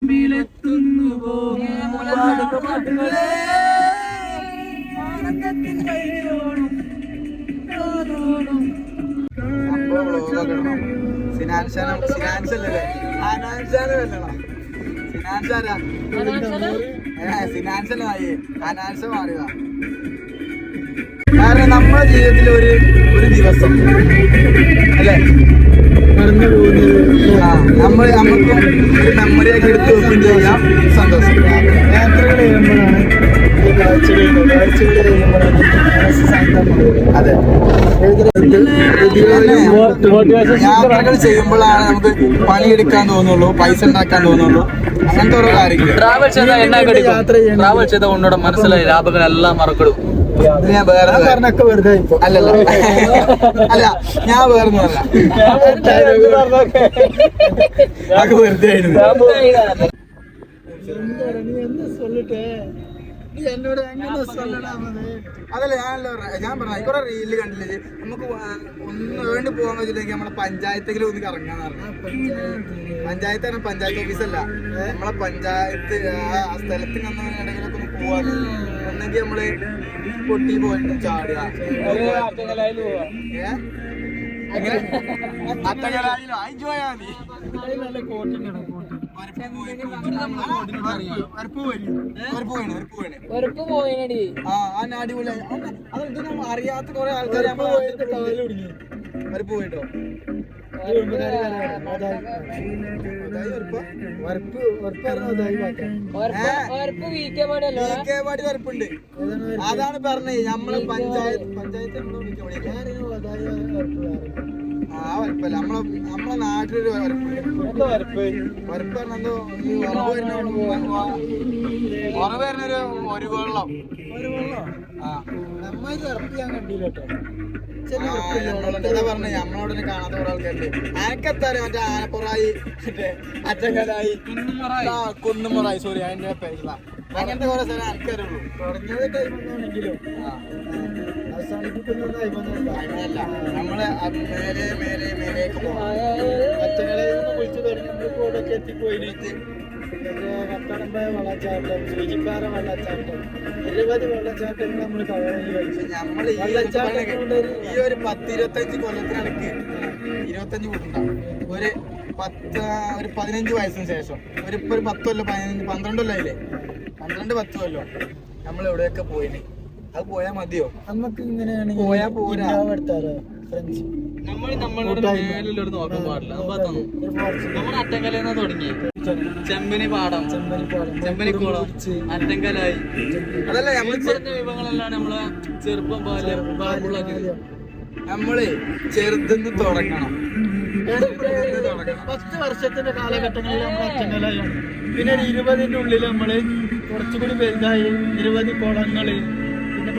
കാരണം നമ്മുടെ ജീവിതത്തിൽ ഒരു ദിവസം അല്ലെ കടന്നു പോകുന്നത് നമുക്ക് ഒരു മെമ്മറി ആക്കി എടുത്ത് വെക്കുകയും ചെയ്യാം. സന്തോഷം യാത്രകൾ ചെയ്യുമ്പോഴാണ് അതെ യാത്രകൾ ചെയ്യുമ്പോഴാണ് നമുക്ക് പണിയെടുക്കാൻ തോന്നുള്ളൂ, പൈസ ഉണ്ടാക്കാൻ തോന്നുള്ളൂ, അങ്ങനത്തെ ഓരോ കാര്യങ്ങൾ. ട്രാവൽ ചെയ്ത ഉന്നോട് മനസ്സിലായി ലാഭങ്ങളെല്ലാം മറക്കിടും. ഞാൻ വേറെ അല്ലല്ല അല്ല ഞാൻ വേറൊന്നുമല്ല അത് വെറുതെ ആയിരുന്നു. അതല്ല ഞാൻ പറഞ്ഞ കുറെ റീല് കണ്ടില്ലേ, നമുക്ക് ഒന്ന് വേണ്ടി പോകാൻ വെച്ചിട്ടുണ്ടെങ്കിൽ നമ്മളെ പഞ്ചായത്തെങ്കിലും ഒന്ന് കറങ്ങാന്ന് പറഞ്ഞു. പഞ്ചായത്ത് പറഞ്ഞ പഞ്ചായത്ത് ഓഫീസല്ല, നമ്മളെ പഞ്ചായത്ത് ആ സ്ഥലത്തിന് എവിടെയെങ്കിലൊക്കെ ഒന്ന് പോവാന്ന്. ഒന്നെങ്കിൽ നമ്മള് പൊട്ടി പോയിട്ട് ചാടുക, എങ്ങനെ അട്ടകലായിലോ അഞ്ചോയാ മതി. അറിയാത്ത കുറെ ആൾക്കാർ വരപ്പ് പോയിട്ടോ. വരപ്പുണ്ട്, അതാണ് പറഞ്ഞത്. നമ്മളെ പഞ്ചായത്ത് ആ വരപ്പല്ല, നമ്മളെ നാട്ടിലൊരു വരപ്പുണ്ട്. വരപ്പ് പറഞ്ഞെന്തോ ഉറവ് വരുന്നൊരു ഒരു വെള്ളം പറഞ്ഞ നമ്മളോടനെ കാണാത്ത കുറെ ആൾക്കാരുണ്ട്. അനക്കെത്താറ് മറ്റേ ആനപ്പുറായി, മറ്റേ അറ്റങ്കലായി, കുന്നുമുറായി, സോറി അതിന്റെ പേരില്ല, അങ്ങനത്തെ കുറെ സ്ഥലം ആൾക്കാരുള്ളൂ. കുറഞ്ഞത് ടൈമൊന്നാണെങ്കിലും അങ്ങനല്ല, നമ്മള് മേലെ മേലെ മേലേക്ക് പോകും. അറ്റങ്ങളയിൽ നിന്ന് കുളിച്ചു തുടങ്ങി കോടൊക്കെ എത്തിപ്പോയിട്ട് കട്ടടമ്പ വെള്ളച്ചാട്ടം, സൂചിപ്പാറ വെള്ളച്ചാട്ടം, നിരവധി വെള്ളച്ചാട്ടങ്ങൾ നമ്മൾ നമ്മൾ ഈ ഒരു 10-25 കൊല്ലത്തിനടക്ക് 25 കൂട്ടുണ്ടാവും. ഒരു 15 വയസ്സിന് ശേഷം ഇപ്പൊ ഒരു 10 കൊല്ലം 12 കൊല്ലമായില്ലേ, 12-10 കൊല്ലം നമ്മൾ എവിടെയൊക്കെ പോയിന്. അത് പോയാ മതിയോ? നമുക്ക് ഇങ്ങനെയാണ് പോയാ പോരാ. ഫ്രണ്ട്സ് നമ്മളോട് മേലിലൊരു നോക്കാൻ പാടില്ല. നമ്മൾ അറ്റങ്കലെന്ന് തുടങ്ങി ചെമ്പനി പാടം, ചെമ്പനിക്കുളം, അറ്റങ്കലായി, അതല്ല നമ്മൾ വിഭവങ്ങളെല്ലാം നമ്മളെ ചെറുപ്പം നമ്മള് ചെറുതെന്ന് തുടങ്ങണം. 10 വർഷത്തിന്റെ കാലഘട്ടങ്ങളിൽ നമ്മൾ അറ്റങ്കലായാണ്. പിന്നെ ഒരു 20-ന്റെ ഉള്ളിൽ നമ്മള് കുറച്ചുകൂടി വലുതായി നിരവധി കുളങ്ങള്,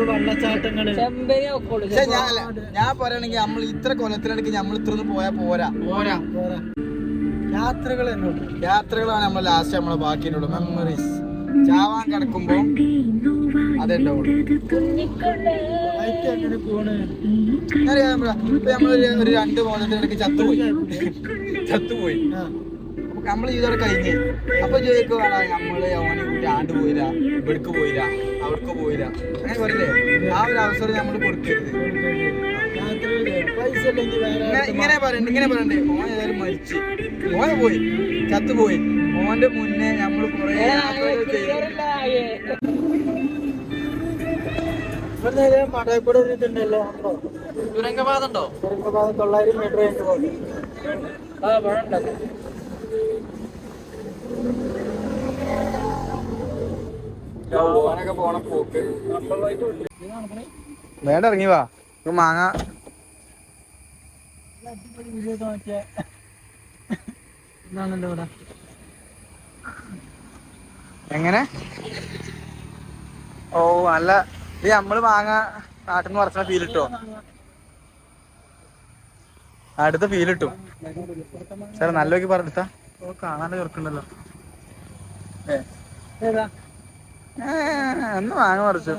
വെള്ളച്ചാട്ടങ്ങള്. ഞാൻ പറയണെങ്കിൽ നമ്മൾ ഇത്ര കൊല്ലത്തിനിടയ്ക്ക് നമ്മൾ ഇത്ര ഒന്നും പോയാ പോരാ. യാത്രകളാണ് നമ്മൾ ലാസ്റ്റ് നമ്മളെ ബാക്കിയുള്ള മെമ്മറീസ്. ചാവാൻ കിടക്കുമ്പോ അതുണ്ടാവുള്ളൂ. നമ്മള് ഒരു 2 കൊല്ലത്തിനിടയ്ക്ക് ചത്തുപോയി നമ്മൾ ഇതോടെ കഴിഞ്ഞ്. അപ്പൊ ചോദിക്കുവാണ് നമ്മള് ഓനെ കൂട്ടി ആണ്ട് പോയില്ല, ഇവിടേക്ക് പോയില്ല, അവിടേക്ക് പോയില്ല, അങ്ങനെ പറയില്ലേ. ആ ഒരു അവസരം നമ്മൾ കൊടുക്കരുത്. ഇങ്ങനെ പറയണ്ടേ. ഓൻ ഏതായാലും മരിച്ച്, ഓനെ പോയി, ചത്തുപോയി. ഓന്റെ മുന്നേ നമ്മൾ കുറെ യാത്രകൾ ചെയ്യും. മടക്കൂടെ ഒരു ഇതുണ്ടല്ലോ, തുരങ്കപാത ഉണ്ടോ? തുരങ്കപാത 900 മീറ്റർ കഴിഞ്ഞ് പോകും. വേണ്ട ഇറങ്ങി വാ, മാങ്ങ എങ്ങനെ. ഓ നല്ല നമ്മള് മാങ്ങ നാട്ടിൽ നിന്ന് പറിച്ച ഫീൽ കിട്ടോ? അടുത്ത ഫീൽ കിട്ടും സാർ. നല്ലോക്കി പറഞ്ഞെടുത്താ കാണാൻ ചെറുക്കുണ്ടല്ലോ. എന്ന് മാങ്ങ പറിച്ചു.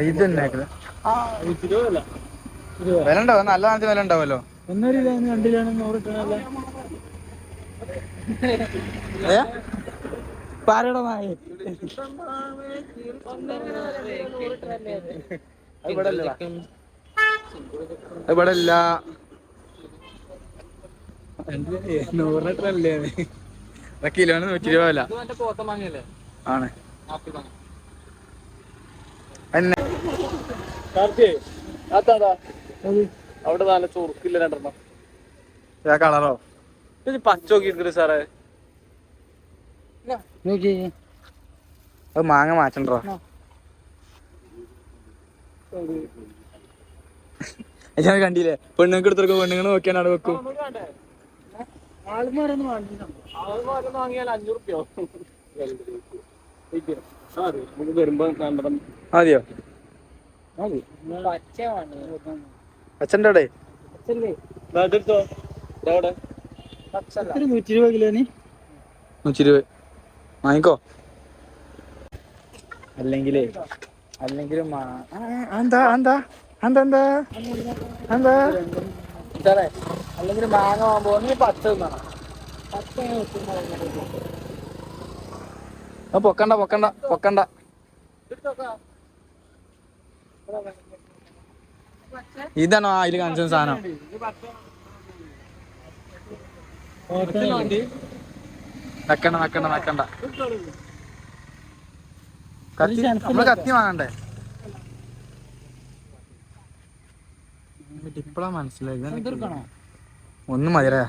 ഇത് തന്നെ വില ഉണ്ടാവും, നല്ല സാധനത്തിന് വില ഉണ്ടാവുമല്ലോ. 1 കിലോ 2 കിലോ 100 കിട്ടണല്ലോ. പാരയുടെ നായ ഇവിടെ ഇല്ല. 100 ലിറ്ററല്ലേ കിലോന് 100 രൂപ വില ആണ്. അവിടെ നല്ല ചൊറുക്കില്ല 2 കളറോ പച്ച നോക്കി സാറേ. അത് മാങ്ങ മാറ്റണ്ടോ? ഞാൻ കണ്ടില്ലേ പെണ്ണുങ്ങൾക്ക് എടുത്തെടുക്കും, പെണ്ണുങ്ങൾ നോക്കിയാണ് അവിടെ വെക്കും. മതിയോ? പച്ചൻ്റെ അവിടെ 120 കിലോന് 120 വാങ്ങിക്കോ. അല്ലെങ്കിലും എന്താ എന്താ എന്താ എന്താ എന്താ അല്ലെങ്കിൽ മാങ്ങ ആകുമ്പോ പച്ച പൊക്കണ്ട പൊക്കണ്ട പൊക്കണ്ട. ഇതാണോ അതിൽ കാണിച്ച സാധനം? വെക്കണ്ട വെക്കണ്ട വെക്കണ്ട. കത്തി നമ്മള് കത്തി വാങ്ങണ്ടേ? ഇപ്പഴാ മനസ്സിലായി. ഒന്നും മതിരാ.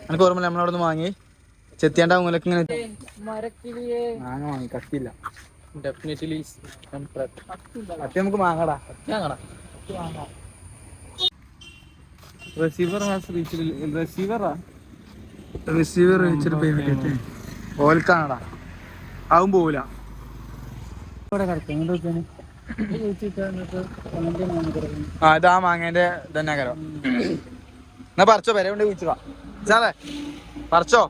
എനിക്ക് ഓർമ്മയില്ല നമ്മളവിടെ നിന്ന് വാങ്ങി ചെത്തിയാണ്ടാവും മൂലക്ക് ഇങ്ങനെ മാങ്ങ വാങ്ങി. കത്തിയില്ല. കത്തി നമുക്ക് വാങ്ങടാ. റിസീവർ വെച്ചിട്ട് പേയ്മെന്റ് ഓൽക്കാണടാ. ആവും പോവില്ല. ഇതാ മാങ്ങേന്റെ തന്നെ കരോ. എന്നാ പറിച്ചോ, പേരെ കൊണ്ട് വിളിച്ചതാ സാറേ. പറിച്ചോ.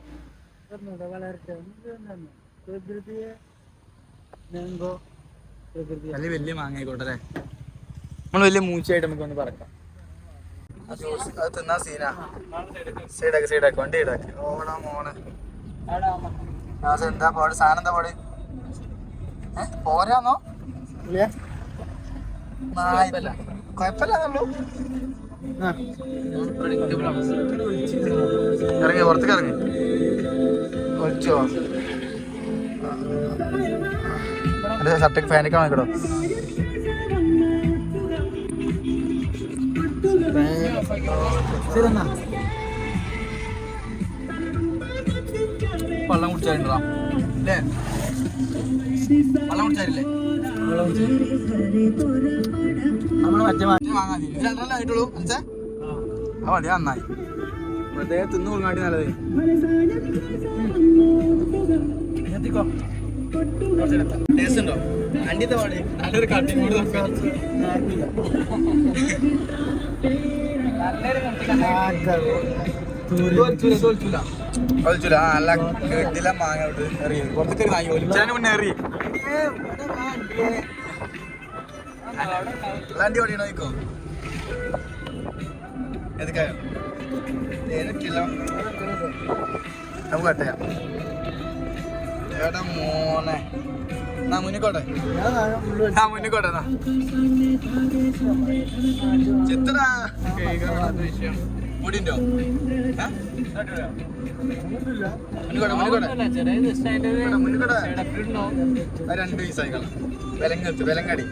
അല്ലെ വലിയ മാങ്ങ ആയിക്കോട്ടെ അല്ലേ? നമ്മൾ വലിയ മൂച്ചയായിട്ട് നമുക്ക് ഒന്ന് പറക്കാം. അത് തിന്നാ സീനാ. സൈഡാക്കി സൈഡാക്കി വണ്ടി ഇടാക്കി. ഓടാ മോണ് എന്താ പാട്? സാധനം എന്താ പാട്? പോരാന്നോ? കൊഴപ്പല്ലോ. ഇറങ്ങി പുറത്തേക്ക് ഇറങ്ങി ഒളിച്ചോ. എന്റെ ഷർട്ട് ഫാനിക്ക് വാങ്ങിക്കടോ. വെള്ളം കുടിച്ചാലുണ്ടോ അല്ലേ? വെള്ളം കുടിച്ചാലില്ലേ? നമ്മള് മറ്റേ വാങ്ങാൻ 2 ആയിട്ടുള്ളൂ. മനസ്സേ മതി, നന്നായി. വെറുതെ തിന്നു കൊടുങ്ങാട്ടി നല്ലത്. ടേസ്റ്റ് ഉണ്ടോ? അണ്ടിത്തെ പാട് നല്ലൊരു കട്ടി കൂടി ഒലിച്ചൂല. നല്ല കെട്ടില്ല മാങ്ങ എറിയ പുറത്തേക്ക് വാങ്ങി ഒലിച്ചതിന് മുന്നേ എറി. വണ്ടി ഓടിയണോ നോക്കോ? ഏതൊക്കെയോ ഏതൊക്കെയല്ലോ നമുക്ക് കട്ടയാം. എടാ മോനെ എന്നാ മുന്നിക്കോട്ടെ. മുന്നിക്കോട്ടെ എന്നാ ചിത്രാ പൊടിയുണ്ടോ? മുന്നിക്കോട്ടെ 2 പീസായിക്കളാം. വിലങ്ങത്ത് വിലങ്ങടി.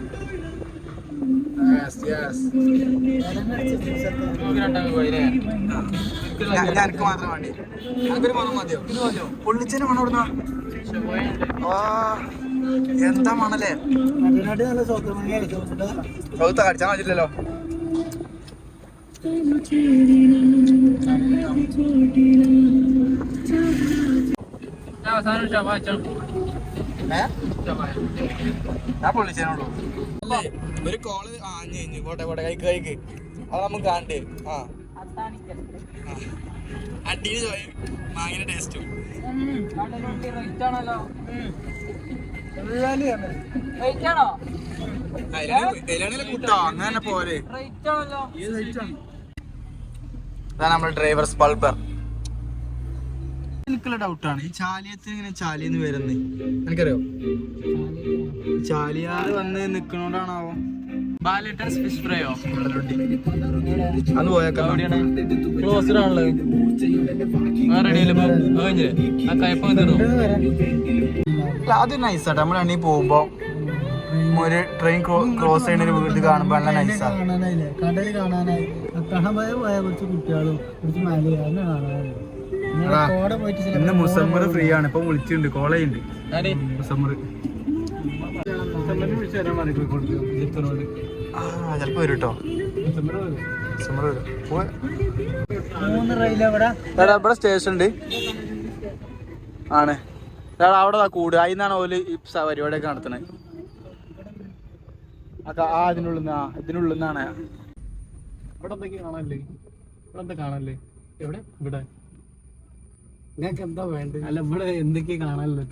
ഞാനക്ക് മാത്രം വേണ്ടി. അതൊരു മണം മതിയോ? പൊള്ളിച്ചതിന് മണം ഇടുന്ന എന്താ മണല്ലേ? സൗത്ത കടിച്ചാൽ മതില്ലല്ലോ. ഞാൻ പൊള്ളിച്ചതിനോളൂ. അല്ലേ ഒരു കോള് പോട്ടെ പോട്ടെ കഴിക്ക് കഴിക്ക്. അത് നമുക്ക് കാണണ്ടേ? അടിയിൽ ചോയും മാങ്ങിന്റെ ടേസ്റ്റും. കൂട്ടോ അങ്ങനെ പോരെ. അതാണ് നമ്മുടെ ഡ്രൈവേഴ്സ് ബൾബർ. എനിക്കുള്ള ഡൗട്ടാണ്, ഈ ചാലിയത്തിന് ഇങ്ങനെ ചാലിയെന്ന് വരുന്നത് എനിക്കറിയോ? ചാലിയാറ് വന്ന് നിക്കണോണ്ടാണാവോ? ഫിഷ് ഫ്രൈയോ അന്ന് പോയേക്കാം. ക്ലോസ്ഡ് ആണല്ലോ. അത് നൈസാട്ടോ. നമ്മളാണെങ്കിൽ പോകുമ്പോ ഒരു ട്രെയിൻ ക്രോസ് ചെയ്യുന്ന ഒരു വീട് കാണുമ്പോ നല്ല നൈസാ. കടല് കാണാനായി പോയ കുറച്ച് കുട്ടികളും കുറച്ച് മലയാളം കാണാനുണ്ട്. ഇന്ന് മുസമ്മർ ഫ്രീ ആണ്. ഇപ്പൊ വിളിച്ചിട്ടുണ്ട്, കോൾ ചെയ്യുന്നുണ്ട്. മുസമ്മർ ചെലപ്പോ വരും കേട്ടോ. ഇവിടെ സ്റ്റേഷൻ ഉണ്ട് ആണ്. അവിടെ കൂട് അതിന്നാണ് ഓല് ഈ പരിപാടിയൊക്കെ നടത്തണേ. ഇതിനുള്ളിൽ നിന്നാണ്. ഇവിടെ എന്തൊക്കെയാ കാണാനല്ലേ? ഇവിടെ എന്താ കാണാനല്ലേ? എവിടെ? ഇവിടെ നിങ്ങൾക്ക് എന്താ വേണ്ടത്? അല്ല, ഇവിടെ എന്തൊക്കെയാ കാണാനല്ലേ?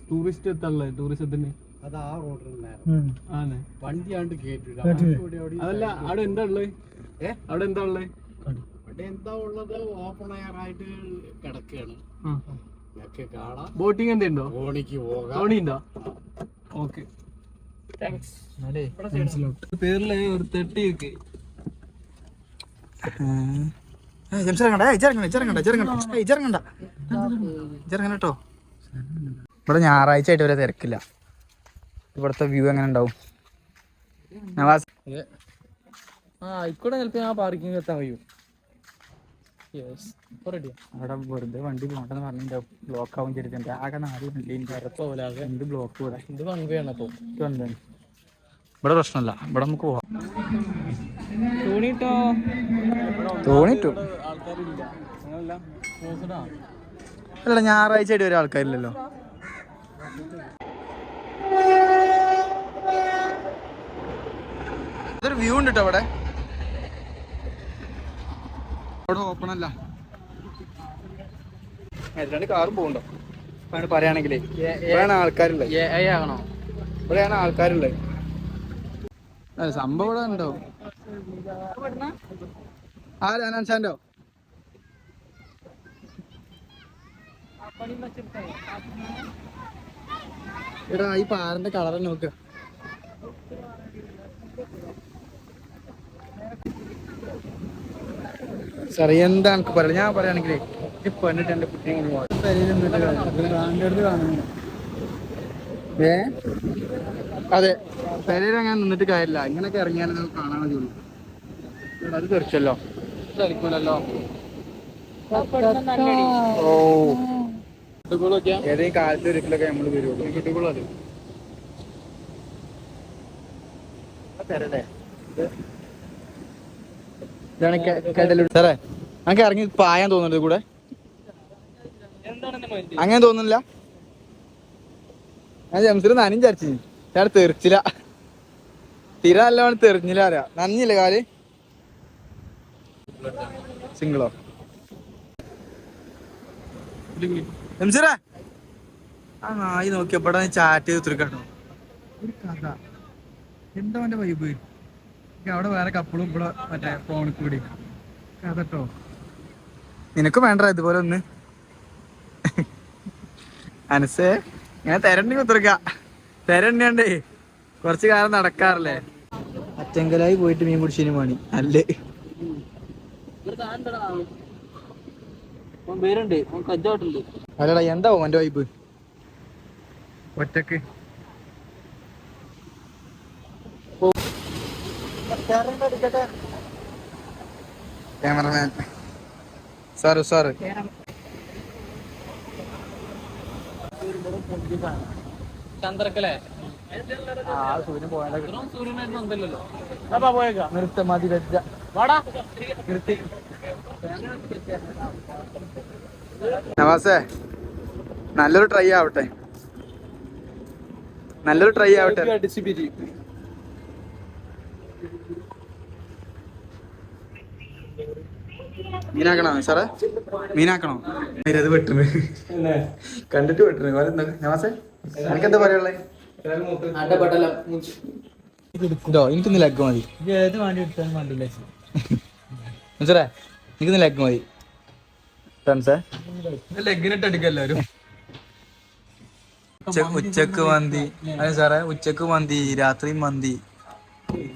ടൂറിസ്റ്റ് എത്താനല്ലേ? ടൂറിസത്തിന് അത് ആ റോഡിലാണ് വണ്ടിയാണ്ട് കേട്ടില്ല. അതല്ല, അവിടെ എന്താ ഉള്ളത്? അവിടെ എന്താ ഉള്ളത്? അവിടെ എന്താ ഉള്ളത്? ഓപ്പൺ എയർ ആയിട്ട് കിടക്കുകയാണ്. കാണാം. ബോട്ടിംഗ് എന്തുണ്ടോ? തോണിക്ക് പോകാം. തോണി ഉണ്ടോ? ഓക്കെ, പേരില് ഒരു തെട്ടി വെക്ക്. കേട്ടോ. ഇവിടെ ഞായറാഴ്ച ആയിട്ട് വരെ തിരക്കില്ല. ഇവിടുത്തെ വ്യൂ എങ്ങനെ ഉണ്ടാവും? ആയിക്കോട്ടെ, ചിലപ്പോ ആ പാർക്കിംഗ് എത്താൻ കഴിയും. അവിടെ വെറുതെ വണ്ടി പോകണ്ടെന്ന് പറഞ്ഞിട്ടുണ്ടാവും. ബ്ലോക്ക് ആവും ചെയ്തിട്ടുണ്ട്. ആകെ 4 വണ്ടി എന്ത് ബ്ലോക്ക് ഇവിടെ. ഇത് വൺവേ ആണ്. അപ്പൊ ഇവിടെ പ്രശ്നമല്ല, ഇവിടെ നമുക്ക് പോവാം. തോണിട്ടോ ആൾക്കാരില്ല. അല്ല, ഞായറാഴ്ച ആയിട്ട് വരെ ആൾക്കാരില്ലല്ലോ. ഇതൊരു വ്യൂ ഉണ്ട് കേട്ടോ. അവിടെ ഓപ്പൺ അല്ല. രണ്ട് കാറും പോകണ്ടോ പറയാണെങ്കിലേ. ഇവിടെയാണ് ആൾക്കാരുള്ളത്. ഇവിടെയാണ് ആൾക്കാരുള്ളത്. സംഭവം ഇവിടെ ഉണ്ടോ? അനാൻഷാൻഡോ? എടാ, ഈ പാറിന്റെ കളർ നോക്ക. സാറേ, എന്താ എനിക്ക് പറയാ? ഞാൻ പറയുകയാണെങ്കിലേ ഇപ്പൊ എന്നിട്ട് എന്റെ കുട്ടികൾ അതെ, പെരയിൽ അങ്ങനെ നിന്നിട്ട് കാര്യമില്ല. ഇങ്ങനെയൊക്കെ ഇറങ്ങിയാലും നമുക്ക് കാണാൻ മതിയുള്ളൂ. അത് തെറിച്ചല്ലോ, തെറിക്കൂലല്ലോ. ഏതെങ്കിലും കാലത്ത് ഒരിക്കലൊക്കെ നമ്മള് വരുള്ളൂ. ഇതാണ് കടലൂർ. സാറേ, നമുക്ക് ഇറങ്ങി പായാൻ തോന്നുന്നുണ്ട് കൂടെ? അങ്ങനെ തോന്നുന്നില്ല. ഞാൻ ജംസിൽ നനയും ചരിച്ചു. ഞാൻ തെറിച്ചില്ല. തീരെ നല്ലവണ്ണം തെറിഞ്ഞില്ല. അറിയാം, നനഞ്ഞില്ലേ കാല്? സിംഗിളോ? ജംസിറേ, ആ നായി നോക്കിയപ്പോഴാ ചാറ്റ് ചെയ്ത് തീർക്കാട്ടോ. ഒരു കഥ എന്താ അവന്റെ വൈബ്. അവിടെ വേറെ കപ്പിളും ഇവിടെ മറ്റേ ഫോണിൽ കൂടി കഥട്ടോ. നിനക്ക് വേണ്ട ഇതുപോലെ ഒന്ന് അനസേ. ഇങ്ങനെ തെരണ്ടി കുത്തിരിക്ക. തെരണ്ടിയാണ്ടേ കുറച്ച് കാലം നടക്കാറില്ലേ. അച്ചങ്കലായി പോയിട്ട് മീൻ പിടിച്ചതിന് പണി അല്ലേ? അല്ലടാ, എന്താവും എന്റെ വൈബ് ഒറ്റക്ക്? ക്യാമറമാൻ സാറ് ചന്ദ്രക്കല്ലേ? നിർത്ത മതി വെച്ച നിർത്തി. നവാസേ, നല്ലൊരു ട്രൈ ആവട്ടെ. മീനാക്കണോ സാറേ? മീനാക്കണോ? അത് വെട്ടണ് കണ്ടിട്ട് വെട്ടണ്. നവാസേ, എനിക്കെന്താ പറയാനുള്ളത്? ഇതോ എനിക്കൊന്ന് ലെഗ് മതി. ഏത് വണ്ടി എടുത്താലും വണ്ടിയില്ല. മനസ്സിലാ എനിക്കൊന്ന് ലെഗ് മതി ഫ്രണ്ട്സേ. ലെഗിനിട്ട് എടുക്കുക എല്ലാവരും. ഉച്ചക്ക് മന്തി അതെ സാറേ, ഉച്ചക്ക് മന്തി, രാത്രി മന്തി.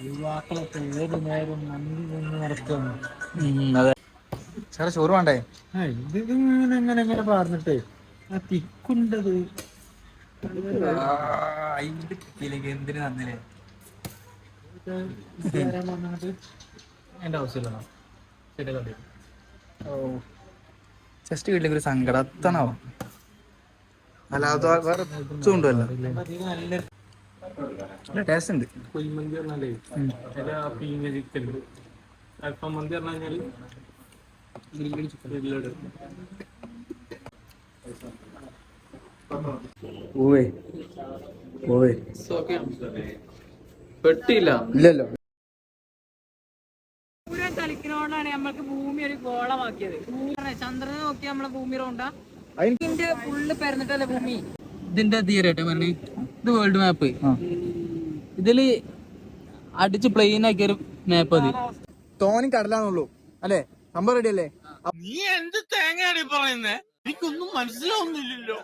യുവാക്കളൊക്കെ ഏത് നേരം മന്തി കൊണ്ട് നടക്കുന്നു. അതെ സാറേ, ചോറ് വേണ്ടേ? ഇത് ഇങ്ങനെ എങ്ങനെ പറഞ്ഞിട്ടേ ആ തിക്കുണ്ടത് എന്തിനു തന്നില്ലേ? എന്റെ ആവശ്യമില്ല. ശരി. ഓ ജസ്റ്റ് വീട്ടിലേക്ക് ഒരു സങ്കടത്തണാവും. അല്ലാതെ വേറെ ഉണ്ടല്ലോ. നല്ല ടേസ്റ്റ് ഉണ്ട്. കുഴിമന്തി പറഞ്ഞാലേ പീഞ്ഞ ചിക്കൻ, അൽഫാം മന്തി പറഞ്ഞു കഴിഞ്ഞാല് ചിക്കൻ. പെട്ടില്ല ഇല്ലല്ലോ. കളിക്കുന്നോണ്ടാണ് നമ്മൾക്ക് ഭൂമി ഒരു ഗോളമാക്കിയത്. ചന്ദ്രനെ നോക്കി നമ്മളെ ഭൂമി റൗണ്ടാ ഇതിന്റെ ഫുള്ള് പരന്നിട്ടല്ലേ ഭൂമി. ഇതിന്റെ തീരട്ടെ പറഞ്ഞ് ഇത് വേൾഡ് മാപ്പ്. ഇതില് അടിച്ച് പ്ലെയിൻ ആക്കിയൊരു മാപ്പ് അത്. തോനി കടലാന്നുള്ളൂ അല്ലേ? സംഭവം റെഡി അല്ലേ? നീ എന്ത് തേങ്ങയാണ് പറയുന്നേ? എനിക്കൊന്നും മനസ്സിലാവുന്നില്ലല്ലോ.